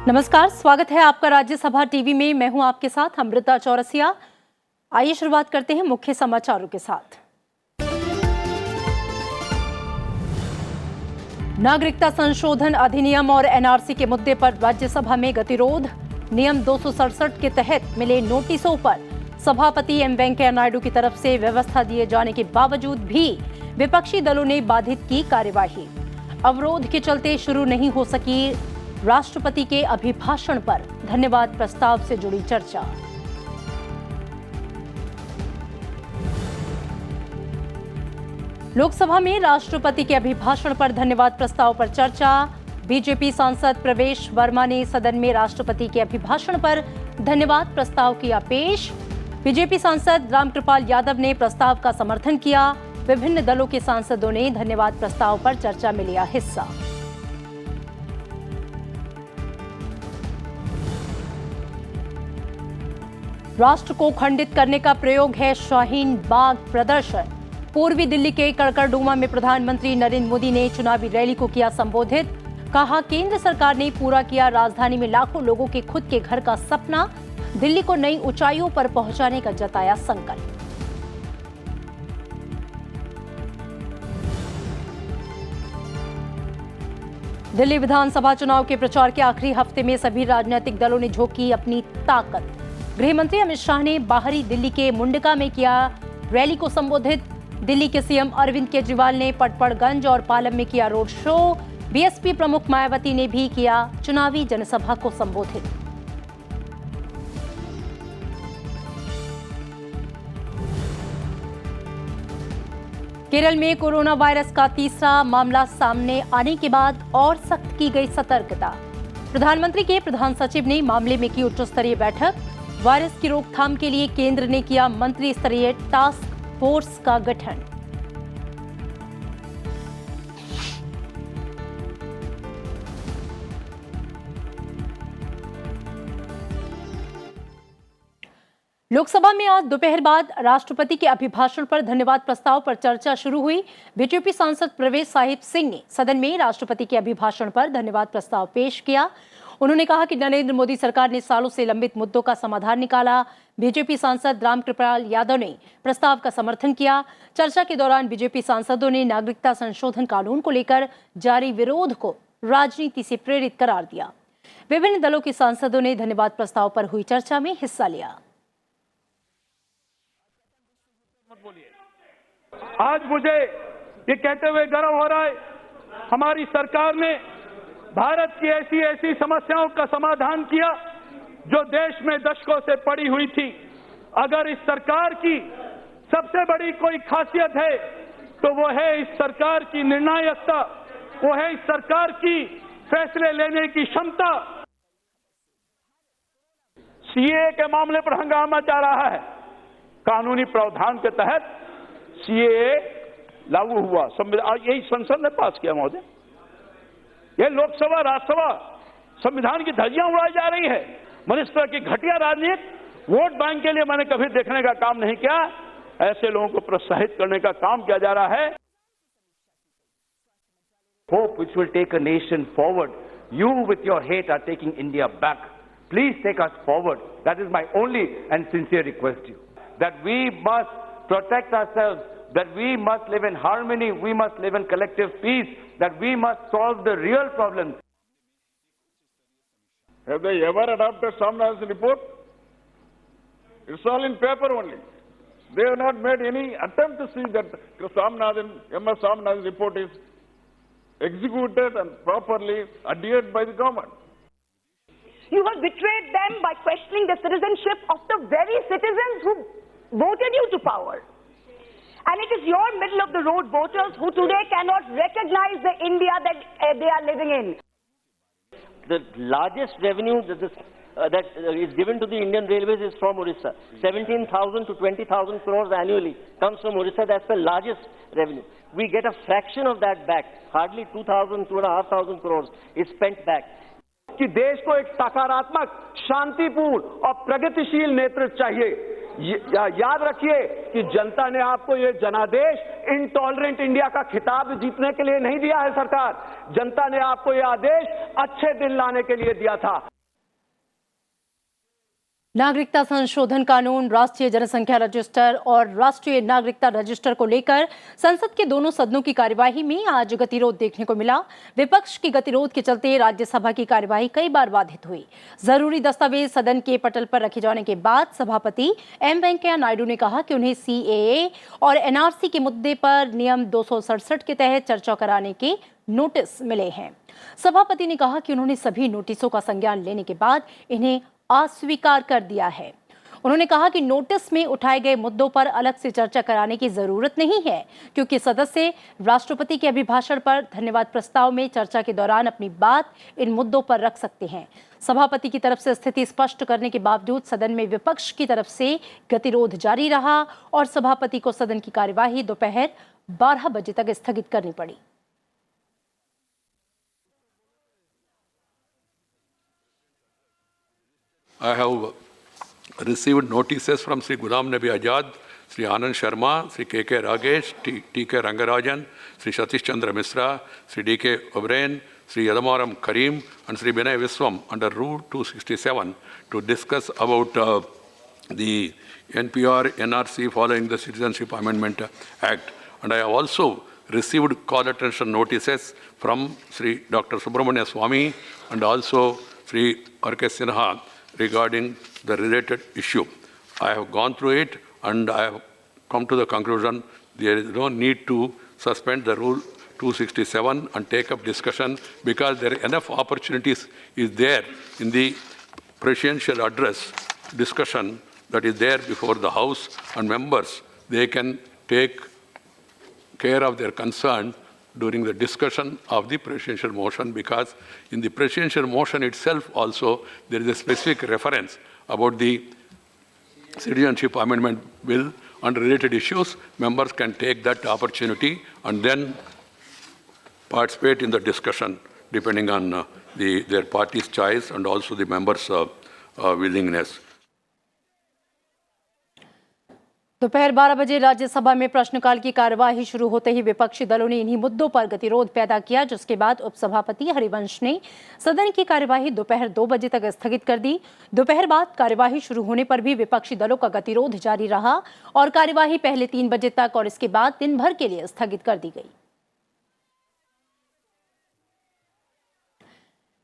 नमस्कार, स्वागत है आपका राज्यसभा टीवी में। मैं हूं आपके साथ अमृता चौरसिया। आइए शुरुआत करते हैं मुख्य समाचारों के साथ। नागरिकता संशोधन अधिनियम और एनआरसी के मुद्दे पर राज्यसभा में गतिरोध। नियम 267 के तहत मिले नोटिसों पर सभापति एम वेंकैया नायडू की तरफ से व्यवस्था दिए जाने के बावजूद भी विपक्षी दलों ने बाधित की कार्यवाही। अवरोध के चलते शुरू नहीं हो सकी राष्ट्रपति के अभिभाषण पर धन्यवाद प्रस्ताव से जुड़ी चर्चा। लोकसभा में राष्ट्रपति के अभिभाषण पर धन्यवाद प्रस्ताव पर चर्चा। बीजेपी सांसद प्रवेश वर्मा ने सदन में राष्ट्रपति के अभिभाषण पर धन्यवाद प्रस्ताव किया पेश। बीजेपी सांसद रामकृपाल यादव ने प्रस्ताव का समर्थन किया। विभिन्न दलों के सांसदों ने धन्यवाद प्रस्ताव पर चर्चा में लिया हिस्सा। राष्ट्र को खंडित करने का प्रयोग है शाहीन बाग प्रदर्शन। पूर्वी दिल्ली के कड़कड़डूमा में प्रधानमंत्री नरेंद्र मोदी ने चुनावी रैली को किया संबोधित। कहा, केंद्र सरकार ने पूरा किया राजधानी में लाखों लोगों के खुद के घर का सपना। दिल्ली को नई ऊंचाइयों पर पहुंचाने का जताया संकल्प। दिल्ली विधानसभा चुनाव के प्रचार के आखिरी हफ्ते में सभी राजनीतिक दलों ने झोंकी अपनी ताकत। गृह मंत्री अमित शाह ने बाहरी दिल्ली के मुंडका में किया रैली को संबोधित। दिल्ली के सीएम अरविंद केजरीवाल ने पटपड़गंज और पालम में किया रोड शो। बीएसपी प्रमुख मायावती ने भी किया चुनावी जनसभा को संबोधित। केरल में कोरोना वायरस का तीसरा मामला सामने आने के बाद और सख्त की गई सतर्कता। प्रधानमंत्री के प्रधान सचिव ने मामले में की उच्च स्तरीय बैठक। वायरस की रोकथाम के लिए केंद्र ने किया मंत्री स्तरीय टास्क फोर्स का गठन। लोकसभा में आज दोपहर बाद राष्ट्रपति के अभिभाषण पर धन्यवाद प्रस्ताव पर चर्चा शुरू हुई। बीजेपी सांसद प्रवेश साहिब सिंह ने सदन में राष्ट्रपति के अभिभाषण पर धन्यवाद प्रस्ताव पेश किया। उन्होंने कहा कि नरेंद्र मोदी सरकार ने सालों से लंबित मुद्दों का समाधान निकाला। बीजेपी सांसद रामकृपाल यादव ने प्रस्ताव का समर्थन किया। चर्चा के दौरान बीजेपी सांसदों ने नागरिकता संशोधन कानून को लेकर जारी विरोध को राजनीति से प्रेरित करार दिया। विभिन्न दलों के सांसदों ने धन्यवाद प्रस्ताव पर हुई चर्चा में हिस्सा लिया। आज मुझे ये कहते हुए गर्व हो रहा है, हमारी सरकार ने भारत की ऐसी ऐसी समस्याओं का समाधान किया जो देश में दशकों से पड़ी हुई थी। अगर इस सरकार की सबसे बड़ी कोई खासियत है तो वो है इस सरकार की निर्णायकता, वो है इस सरकार की फैसले लेने की क्षमता। सीएए के मामले पर हंगामा जा रहा है। कानूनी प्रावधान के तहत सीएए लागू हुआ, यही संसद ने पास किया महोदय। ये लोकसभा राज्यसभा संविधान की धज्जियां उड़ाई जा रही है। इस तरह की घटिया राजनीति वोट बैंक के लिए मैंने कभी देखने का काम नहीं किया। ऐसे लोगों को प्रोत्साहित करने का काम किया जा रहा है। Hope which will take a nation forward. You with your hate are taking India back. Please take us forward. That is my only and sincere request to you. That we must protect ourselves, that we must live in harmony, we must live in collective peace, that we must solve the real problems. Have they ever adopted Swaminathan's report? It's all in paper only. They have not made any attempt to see that MS Swaminathan's report is executed and properly adhered by the government. You have betrayed them by questioning the citizenship of the very citizens who voted you to power. And it is your middle of the road voters who today cannot recognize the India that they are living in. The largest revenue that is given to the Indian Railways is from Orissa. 17,000 to 20,000 crores annually comes from Orissa. That's the largest revenue. We get a fraction of that back. Hardly 2,000, 2,500 crores is spent back. कि देश को एक सकारात्मक, शांतिपूर्ण और प्रगतिशील नेतृत्व चाहिए। याद रखिए कि जनता ने आपको ये जनादेश इंटॉलरेंट इंडिया का खिताब जीतने के लिए नहीं दिया है। सरकार, जनता ने आपको ये आदेश अच्छे दिन लाने के लिए दिया था। नागरिकता संशोधन कानून, राष्ट्रीय जनसंख्या रजिस्टर और राष्ट्रीय नागरिकता रजिस्टर को लेकर संसद के दोनों सदनों की कार्यवाही में आज गतिरोध देखने को मिला। विपक्ष की गतिरोध के चलते राज्यसभा की कार्यवाही कई बार बाधित हुई। जरूरी दस्तावेज सदन के पटल पर रखे जाने के बाद सभापति एम वेंकैया नायडू ने कहा कि उन्हें सीएए और एनआरसी के मुद्दे पर नियम 267 के तहत चर्चा कराने के नोटिस मिले हैं। सभापति ने कहा कि उन्होंने सभी नोटिसों का संज्ञान लेने के बाद इन्हें अस्वीकार कर दिया है। उन्होंने कहा कि नोटिस में उठाए गए मुद्दों पर अलग से चर्चा कराने की जरूरत नहीं है, क्योंकि सदस्य राष्ट्रपति के अभिभाषण पर धन्यवाद प्रस्ताव में चर्चा के दौरान अपनी बात इन मुद्दों पर रख सकते हैं। सभापति की तरफ से स्थिति स्पष्ट करने के बावजूद सदन में विपक्ष की तरफ से गतिरोध जारी रहा और सभापति को सदन की कार्यवाही दोपहर 12 बजे तक स्थगित करनी पड़ी। I have received notices from Sri Ghulam Nabi Azad, Sri Anand Sharma, Sri K.K. Ragesh, T.K. Rangarajan, Sri Satish Chandra Misra, Sri D.K. Oberyn, Sri Yadamaram Karim and Sri Binay Viswam under Rule 267 to discuss about the NPR, NRC following the Citizenship Amendment Act. And I have also received call attention notices from Sri Dr. Subramania Swamy and also Sri R.K. Sinha regarding the related issue. I have gone through it and I have come to the conclusion there is no need to suspend the Rule 267 and take up discussion, because there are enough opportunities is there in the presidential address discussion that is there before the House, and members, they can take care of their concern during the discussion of the presidential motion, because in the presidential motion itself also there is a specific reference about the Citizenship Amendment Bill and related issues. Members can take that opportunity and then participate in the discussion depending on their party's choice and also the members' willingness. दोपहर 12 बजे राज्यसभा में प्रश्नकाल की कार्यवाही शुरू होते ही विपक्षी दलों ने इन्हीं मुद्दों पर गतिरोध पैदा किया, जिसके बाद उपसभापति हरिवंश ने सदन की कार्यवाही दोपहर 2 बजे तक स्थगित कर दी। दोपहर बाद कार्यवाही शुरू होने पर भी विपक्षी दलों का गतिरोध जारी रहा और कार्यवाही पहले 3 बजे तक और इसके बाद दिन भर के लिए स्थगित कर दी गई।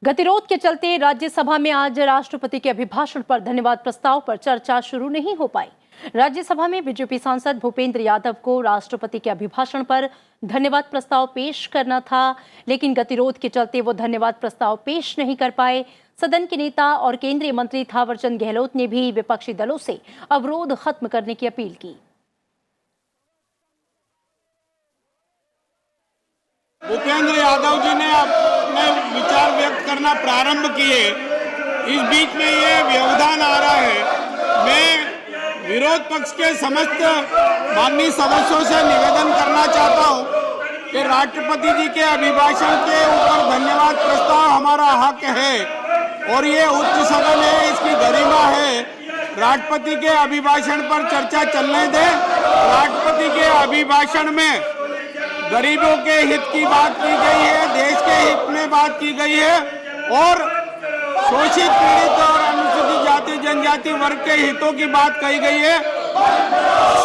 गतिरोध के चलते राज्यसभा में आज राष्ट्रपति के अभिभाषण पर धन्यवाद प्रस्ताव पर चर्चा शुरू नहीं हो पाई। राज्यसभा में बीजेपी सांसद भूपेंद्र यादव को राष्ट्रपति के अभिभाषण पर धन्यवाद प्रस्ताव पेश करना था, लेकिन गतिरोध के चलते वो धन्यवाद प्रस्ताव पेश नहीं कर पाए। सदन के नेता और केंद्रीय मंत्री थावरचंद गहलोत ने भी विपक्षी दलों से अवरोध खत्म करने की अपील की। भूपेंद्र यादव जी ने अपने विचार व्यक्त करना प्रारंभ किए, इस बीच में ये व्यवधान आ रहा है। मैं विरोध पक्ष के समस्त माननीय सदस्यों से निवेदन करना चाहता हूं कि राष्ट्रपति जी के अभिभाषण के ऊपर धन्यवाद प्रस्ताव हमारा हक है और ये उच्च सदन है, इसकी गरिमा है। राष्ट्रपति के अभिभाषण पर चर्चा चलने दें। राष्ट्रपति के अभिभाषण में गरीबों के हित की बात की गई है, देश के हित में बात की गई है और शोषित, पीड़ित और अनुसूचित जाति जनजाति वर्ग के हितों की बात कही गई है।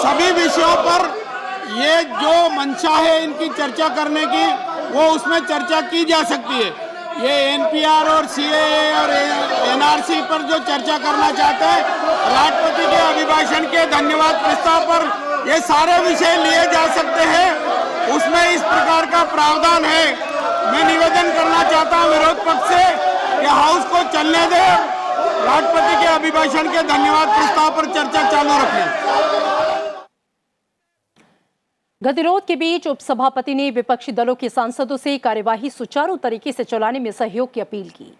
सभी विषयों पर ये जो मंशा है इनकी चर्चा करने की, वो उसमें चर्चा की जा सकती है। ये एनपीआर और सीएए और एनआरसी पर जो चर्चा करना चाहते हैं, राष्ट्रपति के अभिभाषण के धन्यवाद प्रस्ताव पर ये सारे विषय लिए जा सकते हैं, उसमें इस प्रकार का प्रावधान है। मैं निवेदन करना चाहता हूं विरोध पक्ष से कि हाउस को चलने दें, राष्ट्रपति के अभिभाषण के धन्यवाद प्रस्ताव पर चर्चा चालू रखें। गतिरोध के बीच उपसभापति ने विपक्षी दलों के सांसदों से कार्यवाही सुचारू तरीके से चलाने में सहयोग की अपील की।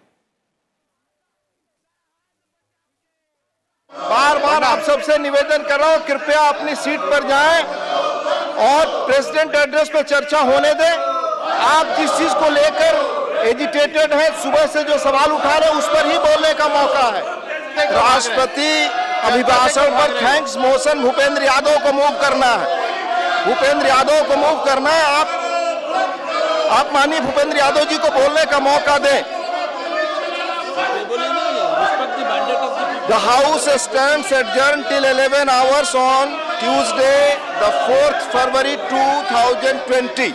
बार बार आप सबसे निवेदन कर रहा हूं, कृपया अपनी सीट पर जाएं और प्रेसिडेंट एड्रेस पर चर्चा होने दें। आप जिस चीज को लेकर एजिटेटेड है, सुबह से जो सवाल उठा रहे हैं उस पर ही बोलने का मौका है। राष्ट्रपति अभिभाषण पर थैंक्स मोशन भूपेंद्र यादव को मूव करना है। भूपेंद्र यादव को मूव करना है। आप माननीय भूपेंद्र यादव जी को बोलने का मौका दें। The House stands adjourned till 11 hours on Tuesday, the 4th February 2020.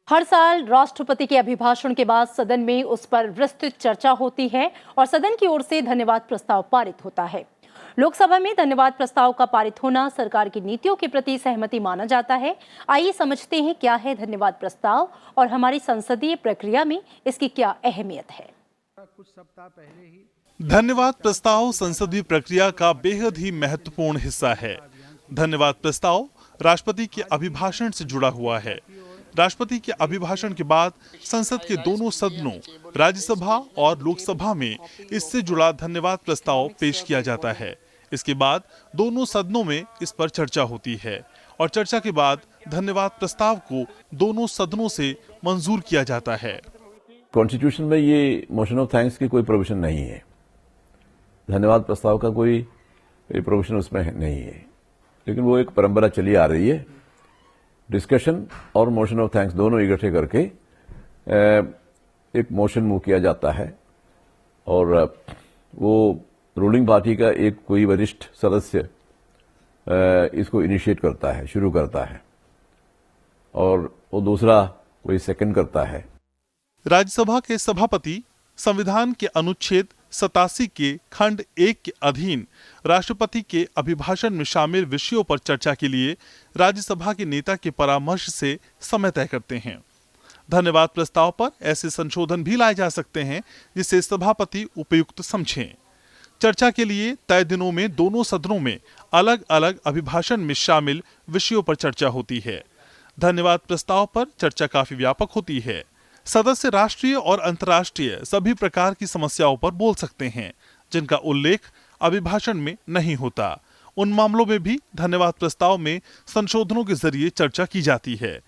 हर साल राष्ट्रपति के अभिभाषण के बाद सदन में उस पर विस्तृत चर्चा होती है और सदन की ओर से धन्यवाद प्रस्ताव पारित होता है। लोकसभा में धन्यवाद प्रस्ताव का पारित होना सरकार की नीतियों के प्रति सहमति माना जाता है। आइए समझते हैं क्या है धन्यवाद प्रस्ताव और हमारी संसदीय प्रक्रिया में इसकी क्या अहमियत है। धन्यवाद प्रस्ताव संसदीय प्रक्रिया का बेहद ही महत्वपूर्ण हिस्सा है। धन्यवाद प्रस्ताव राष्ट्रपति के अभिभाषण से जुड़ा हुआ है। राष्ट्रपति के अभिभाषण के बाद संसद के दोनों सदनों राज्यसभा और लोकसभा में इससे जुड़ा धन्यवाद प्रस्ताव पेश किया जाता है। इसके बाद दोनों सदनों में इस पर चर्चा होती है और चर्चा के बाद धन्यवाद प्रस्ताव को दोनों सदनों से मंजूर किया जाता है। कॉन्स्टिट्यूशन में ये मोशन ऑफ थैंक्स की कोई प्रोविजन नहीं है। धन्यवाद प्रस्ताव का कोई प्रोविजन उसमें नहीं है, लेकिन वो एक परंपरा चली आ रही है। डिस्कशन और मोशन ऑफ थैंक्स दोनों इकट्ठे करके एक मोशन मूव किया जाता है और वो रूलिंग पार्टी का एक कोई वरिष्ठ सदस्य इसको इनिशिएट करता है, शुरू करता है, और वो दूसरा कोई सेकंड करता है। राज्यसभा के सभापति संविधान के अनुच्छेद 87 के खंड 1 के अधीन राष्ट्रपति के अभिभाषण में शामिल विषयों पर चर्चा के लिए राज्यसभा के नेता के परामर्श से समय तय करते हैं। धन्यवाद प्रस्ताव पर ऐसे संशोधन भी लाए जा सकते हैं जिसे सभापति उपयुक्त समझें। चर्चा के लिए तय दिनों में दोनों सदनों में अलग अलग अभिभाषण में शामिल विषयों पर चर्चा होती है। धन्यवाद प्रस्ताव पर चर्चा काफी व्यापक होती है। सदस्य राष्ट्रीय और अंतर्राष्ट्रीय सभी प्रकार की समस्याओं पर बोल सकते हैं जिनका उल्लेख अभिभाषण में नहीं होता। उन मामलों में भी धन्यवाद प्रस्ताव में संशोधनों के जरिए चर्चा की जाती है।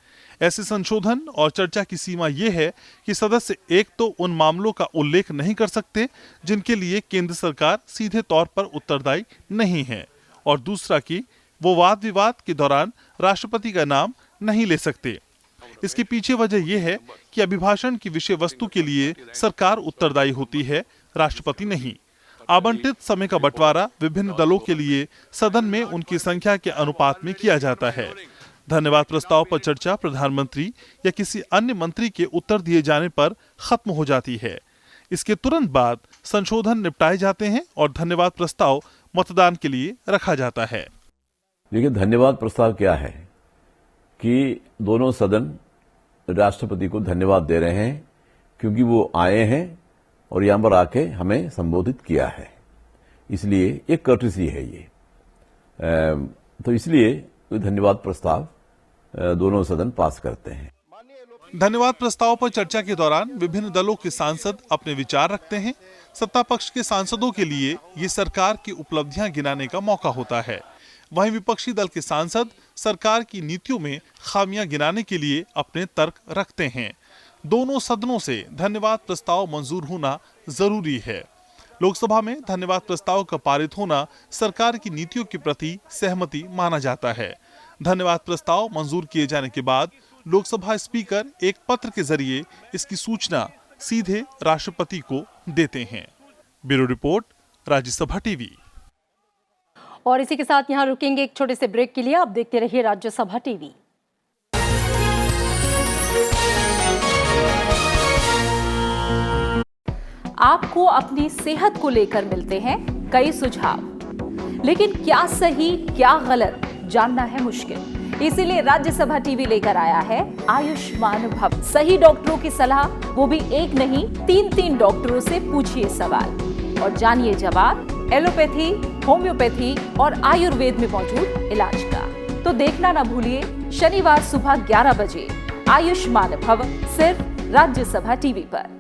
ऐसे संशोधन और चर्चा की सीमा ये है कि सदस्य एक तो उन मामलों का उल्लेख नहीं कर सकते जिनके लिए केंद्र सरकार सीधे तौर पर उत्तरदायी नहीं है, और दूसरा कि वो वाद विवाद के दौरान राष्ट्रपति का नाम नहीं ले सकते। इसके पीछे वजह यह है कि अभिभाषण की विषय वस्तु के लिए सरकार उत्तरदायी होती है, राष्ट्रपति नहीं। आवंटित समय का बंटवारा विभिन्न दलों के लिए सदन में उनकी संख्या के अनुपात में किया जाता है। धन्यवाद प्रस्ताव पर चर्चा प्रधानमंत्री या किसी अन्य मंत्री के उत्तर दिए जाने पर खत्म हो जाती है। इसके तुरंत बाद संशोधन निपटाए जाते हैं और धन्यवाद प्रस्ताव मतदान के लिए रखा जाता है। देखिए, धन्यवाद प्रस्ताव क्या है कि दोनों सदन राष्ट्रपति को धन्यवाद दे रहे हैं क्योंकि वो आए हैं और यहां पर आके हमें संबोधित किया है, इसलिए एक कर्टसी है ये। तो इसलिए धन्यवाद प्रस्ताव दोनों सदन पास करते हैं। धन्यवाद प्रस्ताव पर चर्चा के दौरान विभिन्न दलों के सांसद अपने विचार रखते हैं। सत्ता पक्ष के सांसदों के लिए ये सरकार की उपलब्धियां गिनाने का मौका होता है। वहीं विपक्षी दल के सांसद सरकार की नीतियों में खामियां गिनाने के लिए अपने तर्क रखते हैं। दोनों सदनों से धन्यवाद प्रस्ताव मंजूर होना जरूरी है। लोकसभा में धन्यवाद प्रस्ताव का पारित होना सरकार की नीतियों के प्रति सहमति माना जाता है। धन्यवाद प्रस्ताव मंजूर किए जाने के बाद लोकसभा स्पीकर एक पत्र के जरिए इसकी सूचना सीधे राष्ट्रपति को देते हैं। Bureau report, Rajya Sabha TV. और इसी के साथ यहाँ रुकेंगे एक छोटे से ब्रेक के लिए। आप देखते रहिए राज्यसभा टीवी। आपको अपनी सेहत को लेकर मिलते हैं कई सुझाव, लेकिन क्या सही क्या गलत जानना है मुश्किल। इसीलिए राज्यसभा टीवी लेकर आया है आयुष्मान भव। सही डॉक्टरों की सलाह, वो भी एक नहीं 3 डॉक्टरों से पूछिए सवाल और जानिए जवाब एलोपैथी, होम्योपैथी और आयुर्वेद में मौजूद इलाज का। तो देखना ना भूलिए शनिवार सुबह 11 बजे आयुष्मान भव, सिर्फ राज्यसभा टीवी पर।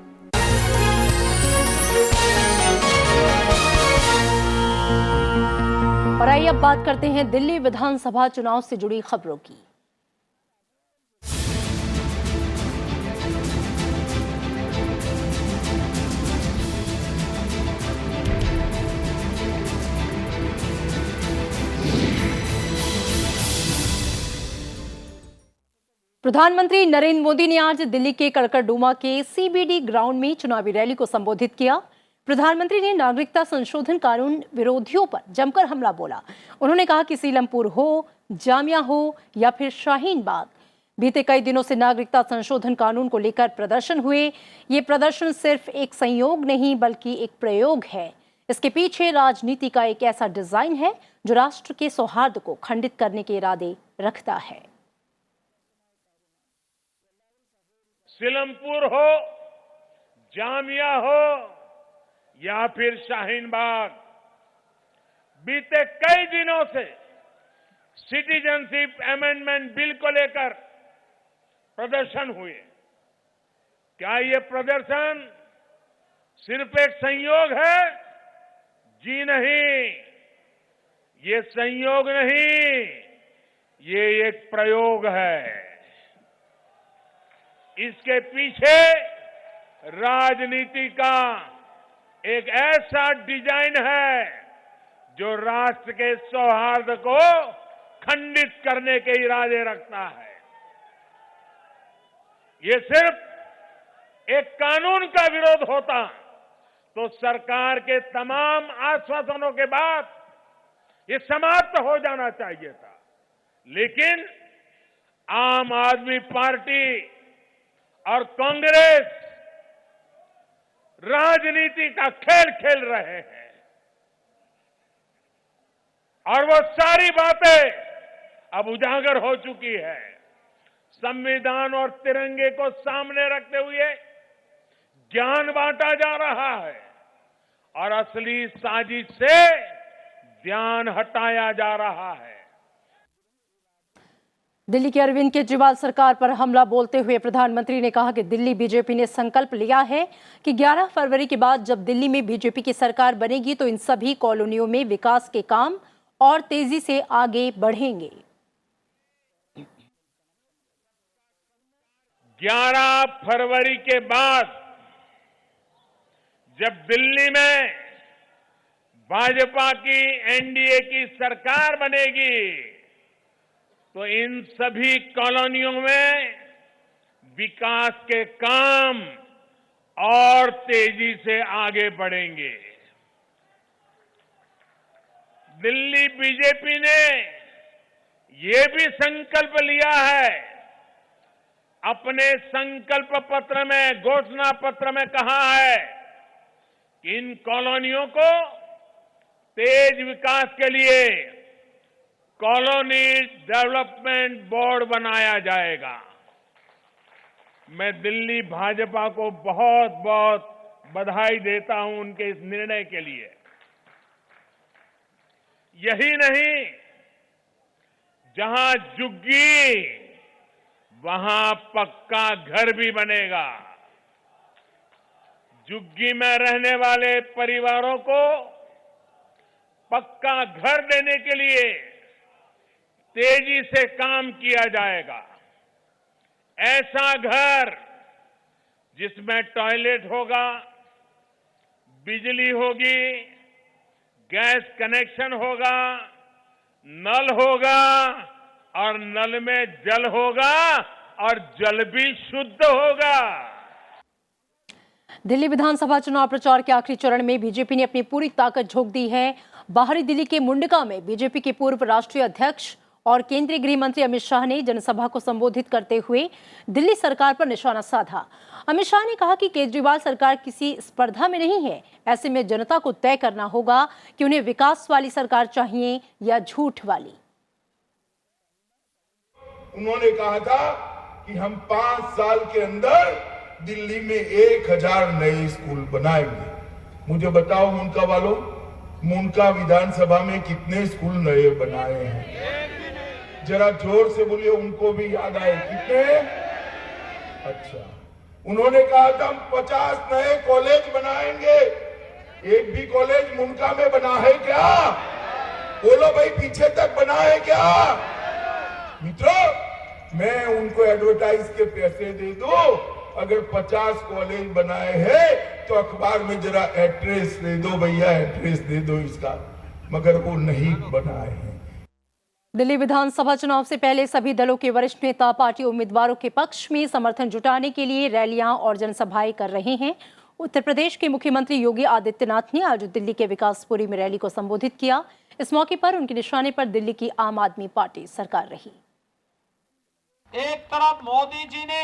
और आइए अब बात करते हैं दिल्ली विधानसभा चुनाव से जुड़ी खबरों की। प्रधानमंत्री नरेंद्र मोदी ने आज दिल्ली के कड़कड़डूमा के सीबीडी ग्राउंड में चुनावी रैली को संबोधित किया। प्रधानमंत्री ने नागरिकता संशोधन कानून विरोधियों पर जमकर हमला बोला। उन्होंने कहा कि सीलमपुर हो, जामिया हो या फिर शाहीन बाग, बीते कई दिनों से नागरिकता संशोधन कानून को लेकर प्रदर्शन हुए। ये प्रदर्शन सिर्फ एक संयोग नहीं बल्कि एक प्रयोग है। इसके पीछे राजनीति का एक ऐसा डिजाइन है जो राष्ट्र के सौहार्द को खंडित करने के इरादे रखता है। सीलमपुर हो, जामिया हो या फिर शाहीन बाग, बीते कई दिनों से सिटीजनशिप अमेंडमेंट बिल को लेकर प्रदर्शन हुए। क्या ये प्रदर्शन सिर्फ एक संयोग है? जी नहीं, ये संयोग नहीं, ये एक प्रयोग है। इसके पीछे राजनीति का एक ऐसा डिजाइन है जो राष्ट्र के सौहार्द को खंडित करने के इरादे रखता है। ये सिर्फ एक कानून का विरोध होता तो सरकार के तमाम आश्वासनों के बाद ये समाप्त हो जाना चाहिए था, लेकिन आम आदमी पार्टी और कांग्रेस राजनीति का खेल खेल रहे हैं और वो सारी बातें अब उजागर हो चुकी है। संविधान और तिरंगे को सामने रखते हुए ज्ञान बांटा जा रहा है और असली साजिश से ध्यान हटाया जा रहा है। दिल्ली की अरविंद केजरीवाल सरकार पर हमला बोलते हुए प्रधानमंत्री ने कहा कि दिल्ली बीजेपी ने संकल्प लिया है कि 11 फरवरी के बाद जब दिल्ली में बीजेपी की सरकार बनेगी तो इन सभी कॉलोनियों में विकास के काम और तेजी से आगे बढ़ेंगे। 11 फरवरी के बाद जब दिल्ली में भाजपा की एनडीए की सरकार बनेगी तो इन सभी कॉलोनियों में विकास के काम और तेजी से आगे बढ़ेंगे। दिल्ली बीजेपी ने ये भी संकल्प लिया है, अपने संकल्प पत्र में, घोषणा पत्र में कहा है कि इन कॉलोनियों को तेज विकास के लिए कॉलोनी डेवलपमेंट बोर्ड बनाया जाएगा। मैं दिल्ली भाजपा को बहुत बहुत बधाई देता हूं उनके इस निर्णय के लिए। यही नहीं, जहां झुग्गी वहां पक्का घर भी बनेगा। झुग्गी में रहने वाले परिवारों को पक्का घर देने के लिए तेजी से काम किया जाएगा। ऐसा घर जिसमें टॉयलेट होगा, बिजली होगी, गैस कनेक्शन होगा, नल होगा और नल में जल होगा और जल भी शुद्ध होगा। दिल्ली विधानसभा चुनाव प्रचार के आखिरी चरण में बीजेपी ने अपनी पूरी ताकत झोंक दी है। बाहरी दिल्ली के मुंडका में बीजेपी के पूर्व राष्ट्रीय अध्यक्ष और केंद्रीय गृह मंत्री अमित शाह ने जनसभा को संबोधित करते हुए दिल्ली सरकार पर निशाना साधा। अमित शाह ने कहा कि केजरीवाल सरकार किसी स्पर्धा में नहीं है, ऐसे में जनता को तय करना होगा कि उन्हें विकास वाली सरकार चाहिए या झूठ वाली। उन्होंने कहा था कि हम 5 साल के अंदर दिल्ली में 1000 नए स्कूल बनाएंगे। मुझे बताओ मुनका वालों, मुनका विधानसभा में कितने स्कूल नए बनाए हैं? जरा जोर से बोलिए, उनको भी याद आए कितने? अच्छा, उन्होंने कहा था हम 50 नए कॉलेज बनाएंगे। एक भी कॉलेज मुनका में बना है क्या? बोलो भाई, पीछे तक बना है क्या? मित्रों, मैं उनको एडवर्टाइज के पैसे दे दूं, अगर 50 कॉलेज बनाए हैं तो अखबार में जरा एड्रेस दे दो भैया, एड्रेस दे दो इसका, मगर वो नहीं बनाए हैं। दिल्ली विधानसभा चुनाव से पहले सभी दलों के वरिष्ठ नेता पार्टी उम्मीदवारों के पक्ष में समर्थन जुटाने के लिए रैलियां और जनसभाएं कर रहे हैं। उत्तर प्रदेश के मुख्यमंत्री योगी आदित्यनाथ ने आज दिल्ली के विकासपुरी में रैली को संबोधित किया। इस मौके पर उनके निशाने पर दिल्ली की आम आदमी पार्टी सरकार रही। एक तरफ मोदी जी ने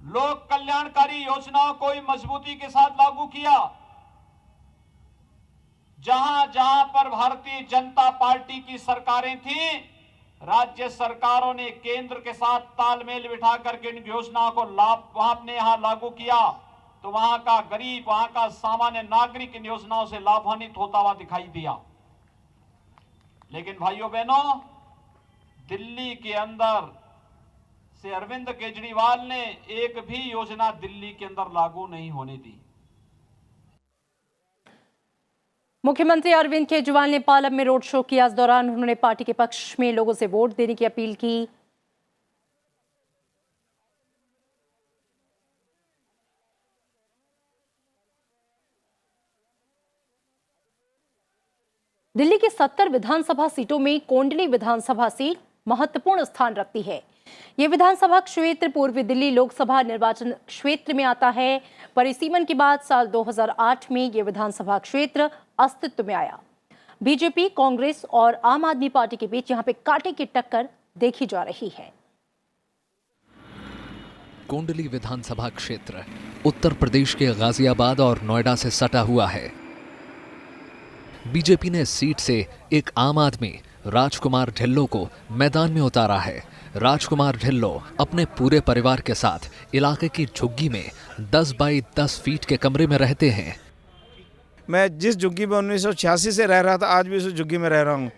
लोक कल्याणकारी योजनाओं को मजबूती के साथ लागू किया, जहां जहां पर भारतीय जनता पार्टी की सरकारें थीं, राज्य सरकारों ने केंद्र के साथ तालमेल बिठा करके इन योजनाओं को लाभ वहां अपने यहां लागू किया, तो वहां का गरीब, वहां का सामान्य नागरिक इन योजनाओं से लाभान्वित होता हुआ दिखाई दिया। लेकिन भाइयों बहनों, दिल्ली के अंदर से अरविंद केजरीवाल ने एक भी योजना दिल्ली के अंदर लागू नहीं होने दी। मुख्यमंत्री अरविंद केजरीवाल ने पालम में रोड शो किया। इस दौरान उन्होंने पार्टी के पक्ष में लोगों से वोट देने की अपील की। दिल्ली की 70 विधानसभा सीटों में कोंडली विधानसभा सीट महत्वपूर्ण स्थान रखती है। ये विधानसभा क्षेत्र पूर्वी दिल्ली लोकसभा निर्वाचन क्षेत्र में आता है। परिसीमन के बाद साल 2008 में ये विधानसभा क्षेत्र अस्तित्व में आया। बीजेपी, कांग्रेस और आम आदमी पार्टी के बीच यहां पे कांटे की टक्कर देखी जा रही है। कोंडली विधानसभा क्षेत्र उत्तर प्रदेश के गाजियाबाद और नोएडा से सटा हुआ है। बीजेपी ने सीट से एक आम आदमी राजकुमार ढिल्लों को मैदान में उतारा है। राजकुमार ढिल्लों अपने पूरे परिवार के साथ इलाके की झुग्गी में 10 बाई 10 फीट के कमरे में रहते हैं। मैं जिस झुग्गी में 1986 से रह रहा था, आज भी उस झुग्गी में रह रहा हूँ।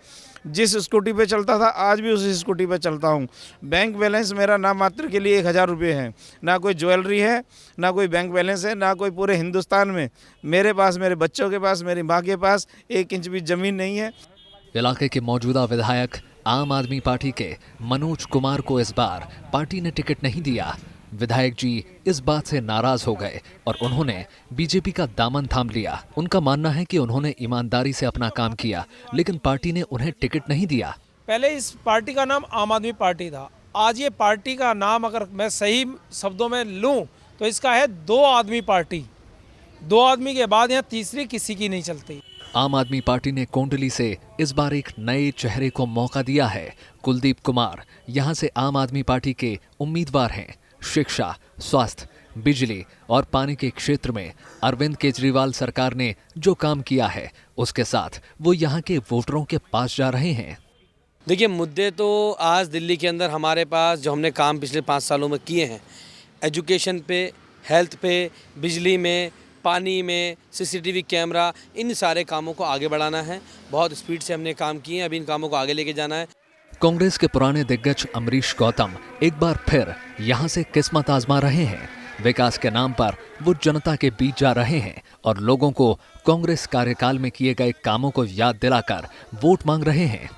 जिस स्कूटी पे चलता था, आज भी उसी स्कूटी पे चलता हूँ। बैंक बैलेंस मेरा नाम मात्र के लिए 1000 रुपये है। ना कोई ज्वेलरी है, ना कोई बैंक बैलेंस है, ना कोई पूरे हिंदुस्तान में मेरे पास, मेरे बच्चों के पास, मेरी माँ के पास 1 इंच भी ज़मीन नहीं है। इलाके के मौजूदा विधायक आम आदमी पार्टी के मनोज कुमार को इस बार पार्टी ने टिकट नहीं दिया। विधायक जी इस बात से नाराज हो गए और उन्होंने बीजेपी का दामन थाम लिया। उनका मानना है कि उन्होंने ईमानदारी से अपना काम किया, लेकिन पार्टी ने उन्हें टिकट नहीं दिया। पहले इस पार्टी का नाम आम आदमी पार्टी था। आज ये पार्टी का नाम अगर मैं सही शब्दों में लूँ तो इसका है 2 आदमी पार्टी। 2 आदमी के बाद यहाँ तीसरी किसी की नहीं चलती। आम आदमी पार्टी ने कोंडली से इस बार एक नए चेहरे को मौका दिया है। कुलदीप कुमार यहाँ से आम आदमी पार्टी के उम्मीदवार हैं। शिक्षा, स्वास्थ्य, बिजली और पानी के क्षेत्र में अरविंद केजरीवाल सरकार ने जो काम किया है, उसके साथ वो यहाँ के वोटरों के पास जा रहे हैं। देखिए, मुद्दे तो आज दिल्ली के अंदर हमारे पास जो हमने काम पिछले 5 सालों में किए हैं, एजुकेशन पे, हेल्थ पे, बिजली में, पानी में, सीसीटीवी कैमरा, इन सारे कामों को आगे बढ़ाना है। बहुत स्पीड से हमने काम किए हैं, अभी इन कामों को आगे लेके जाना है। कांग्रेस के पुराने दिग्गज अमरीश गौतम एक बार फिर यहां से किस्मत आजमा रहे हैं। विकास के नाम पर वो जनता के बीच जा रहे हैं और लोगों को कांग्रेस कार्यकाल में किए गए कामों को याद दिलाकर वोट मांग रहे हैं।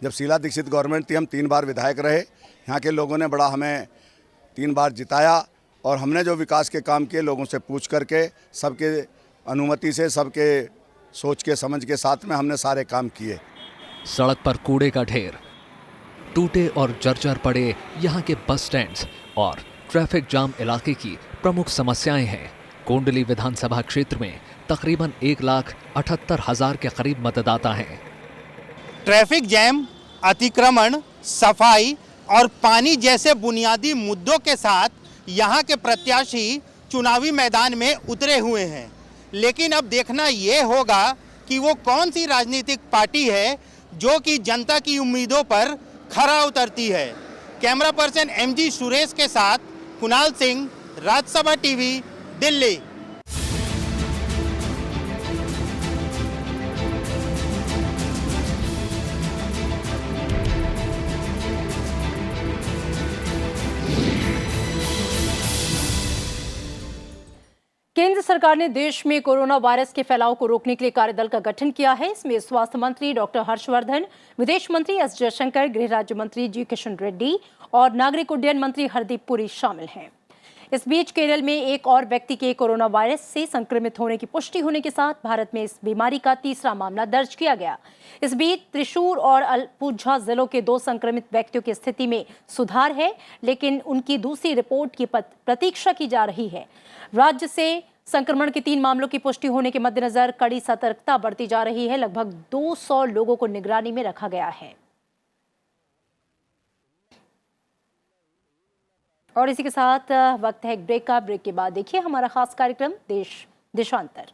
जब शीला दीक्षित गवर्नमेंट थी, हम 3 बार विधायक रहे। यहाँ के लोगों ने बड़ा हमें 3 बार जिताया और हमने जो विकास के काम किए लोगों से पूछ करके, सबके अनुमति से, सबके सोच के समझ के साथ में हमने सारे काम किए। सड़क पर कूड़े का ढेर, टूटे और जर्जर पड़े यहाँ के बस स्टैंड्स और ट्रैफिक जाम इलाके की प्रमुख समस्याएं हैं। कोंडली विधानसभा क्षेत्र में तकरीबन 1,78,000 के करीब मतदाता हैं। ट्रैफिक जैम, अतिक्रमण, सफाई और पानी जैसे बुनियादी मुद्दों के साथ यहाँ के प्रत्याशी चुनावी मैदान में उतरे हुए हैं। लेकिन अब देखना ये होगा कि वो कौन सी राजनीतिक पार्टी है जो कि जनता की उम्मीदों पर खरा उतरती है। कैमरा पर्सन MG सुरेश के साथ कुणाल सिंह, राज्यसभा टीवी, दिल्ली। केंद्र सरकार ने देश में कोरोना वायरस के फैलाव को रोकने के लिए कार्यदल का गठन किया है। इसमें स्वास्थ्य मंत्री डॉक्टर हर्षवर्धन, विदेश मंत्री एस जयशंकर, गृह राज्य मंत्री जी किशन रेड्डी और नागरिक उड्डयन मंत्री हरदीप पुरी शामिल हैं। इस बीच केरल में एक और व्यक्ति के कोरोना वायरस से संक्रमित होने की पुष्टि होने के साथ भारत में इस बीमारी का तीसरा मामला दर्ज किया गया। इस बीच त्रिशूर और अलपुझा जिलों के 2 संक्रमित व्यक्तियों की स्थिति में सुधार है, लेकिन उनकी दूसरी रिपोर्ट की प्रतीक्षा की जा रही है। राज्य से संक्रमण के 3 मामलों की पुष्टि होने के मद्देनजर कड़ी सतर्कता बरती जा रही है। लगभग 200 लोगों को निगरानी में रखा गया है। और इसी के साथ वक्त है एक ब्रेक का। ब्रेक के बाद देखिए हमारा खास कार्यक्रम देशांतर।